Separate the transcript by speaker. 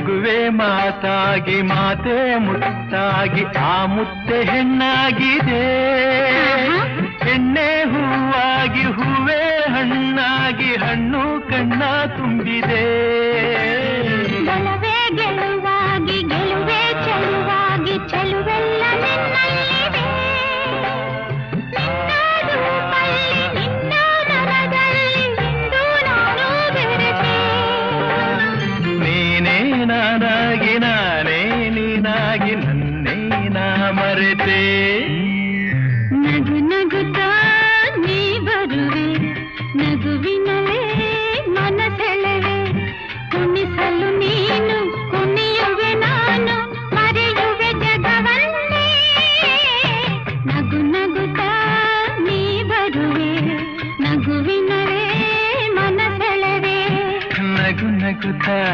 Speaker 1: ನಗುವೆ ಮಾತಾಗಿ ಮಾತೆ ಮುತ್ತಾಗಿ ಆ ಮುತ್ತೆ ಹೆಣ್ಣಾಗಿದೆ. ಹೆಣ್ಣೆ ಹೂವಾಗಿ ಹೂವೇ ಹಣ್ಣಾಗಿ ಹಣ್ಣು ಕಣ್ಣ ತುಂಬಿದೆ.
Speaker 2: ಗೆಲುವೆ ಗೆಲುವಾಗಿ ಗೆಲುವೆ ಚೆಲುವಾಗಿ ಚೆಲುವೆಲ್ಲ ನಿನ್ನಲ್ಲಿದೆ. ನಿನ್ನ ರೂಪಲ್ಲಿ ನಿನ್ನ ಮನದಲ್ಲಿ ಇಂದು ನಾನು ಬೆರೆತೆ.
Speaker 1: ನೀನೇ ನಾನಾಗಿ ನಾನೇ ನೀನಾಗಿ ನನ್ನೇ ನಾ ಮರೆತೆ.
Speaker 2: ನಗು ನಗುತ್ತಾ ನೀ ಬರುವೆ ನಗುವಿನ